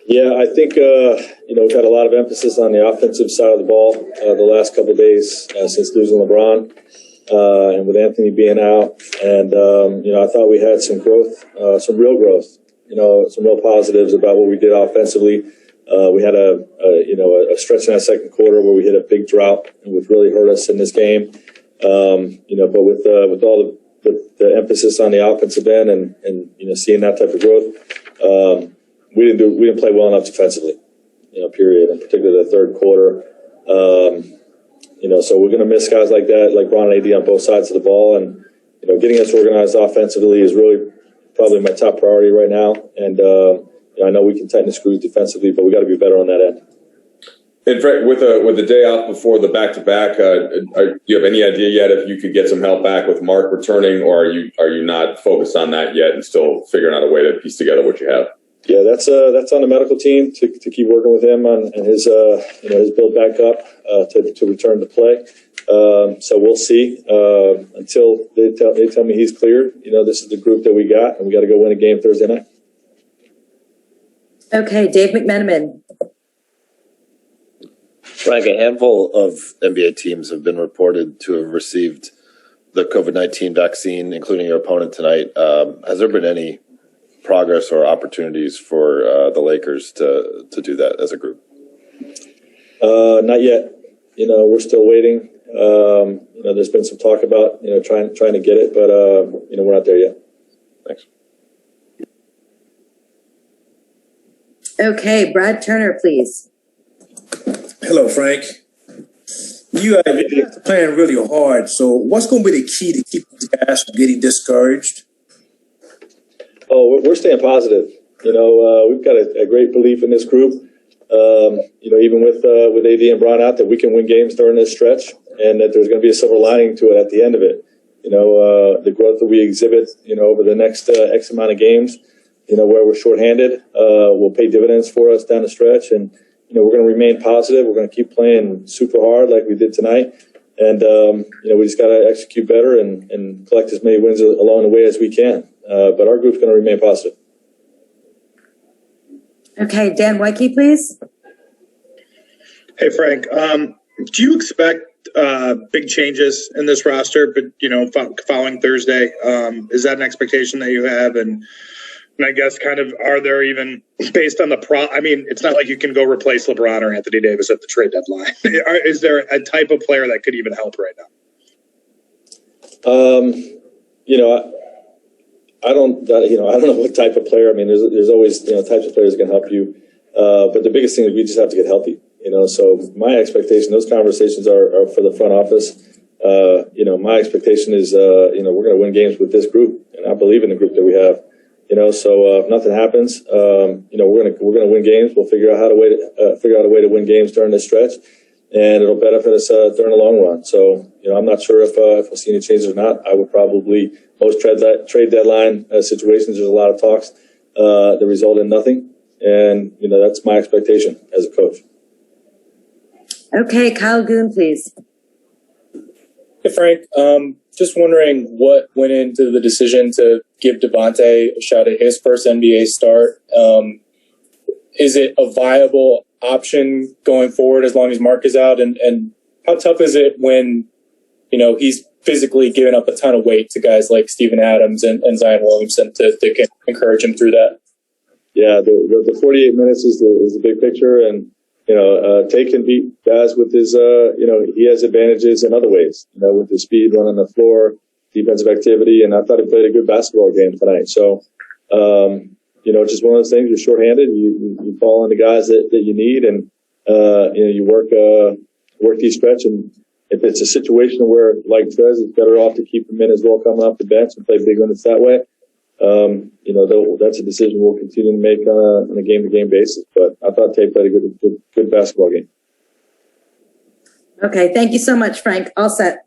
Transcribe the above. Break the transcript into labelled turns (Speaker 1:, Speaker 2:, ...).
Speaker 1: Yeah, I think, we've had a lot of emphasis on the offensive side of the ball the last couple of days since losing LeBron and with Anthony being out. And, I thought we had some growth, some real growth, some real positives about what we did offensively. We had a stretch in that second quarter where we hit a big drought, which really hurt us in this game. But with all the emphasis on the offensive end and seeing that type of growth, we didn't play well enough defensively, period, and particularly the third quarter. So we're going to miss guys like that, like Bron and AD on both sides of the ball, and getting us organized offensively is really probably my top priority right now. And I know we can tighten the screws defensively, but we got to be better on that end.
Speaker 2: And Fred, with the day off before the back-to-back, do you have any idea yet if you could get some help back with Mark returning, or are you not focused on that yet and still figuring out a way to piece together what you have?
Speaker 1: Yeah, that's on the medical team to keep working with him on his build back up to return to play. So we'll see until they tell me he's cleared. This is the group that we got, and we got to go win a game Thursday night.
Speaker 3: Okay, Dave McMenamin.
Speaker 4: Frank, a handful of NBA teams have been reported to have received the COVID-19 vaccine, including your opponent tonight. Has there been any progress or opportunities for the Lakers to do that as a group?
Speaker 1: Not yet. We're still waiting. There's been some talk about trying to get it, but we're not there yet.
Speaker 4: Thanks.
Speaker 3: Okay, Brad Turner, please.
Speaker 5: Hello, Frank. You guys are playing really hard. So what's going to be the key to keep these guys from getting discouraged?
Speaker 1: Oh, we're staying positive. We've got a great belief in this group. Even with AD and Bron out, that we can win games during this stretch, and that there's going to be a silver lining to it at the end of it. The growth that we exhibit, over the next X amount of games, where we're shorthanded, will pay dividends for us down the stretch. And, we're going to remain positive. We're going to keep playing super hard like we did tonight. And, we just got to execute better and collect as many wins along the way as we can. But our group's going to remain positive.
Speaker 3: Okay, Dan Wyke, please.
Speaker 6: Hey, Frank. Do you expect big changes in this roster, but following Thursday? Is that an expectation that you have? And I guess are there even, based on it's not like you can go replace LeBron or Anthony Davis at the trade deadline. Is there a type of player that could even help right now?
Speaker 1: I don't know what type of player. There's always, types of players that can help you. But the biggest thing is we just have to get healthy, So my expectation, those conversations are for the front office. My expectation is, we're going to win games with this group, and I believe in the group that we have. So if nothing happens, we're gonna win games. We'll figure out a way to win games during this stretch, and it'll benefit us during the long run. So I'm not sure if we'll see any changes or not. I would probably, most trade deadline situations, there's a lot of talks that result in nothing, and that's my expectation as a coach.
Speaker 3: Okay, Kyle Goon, please.
Speaker 7: Hey, Frank. Just wondering what went into the decision to give Devontae a shot at his first NBA start. Is it a viable option going forward as long as Mark is out? And how tough is it when, he's physically giving up a ton of weight to guys like Steven Adams and Zion Williamson to encourage him through that? Yeah,
Speaker 1: the 48 minutes is the big picture, and Tay can beat guys with his, he has advantages in other ways, with his speed, running the floor, defensive activity, and I thought he played a good basketball game tonight. So, it's just one of those things. You're shorthanded, you fall on the guys that you need, and you work these stretch. And if it's a situation where, like Trez, it's better off to keep him in as well coming off the bench and play big minutes that way. That's a decision we'll continue to make on a game-to-game basis. But I thought Tay played a good basketball game.
Speaker 3: Okay, thank you so much, Frank. All set.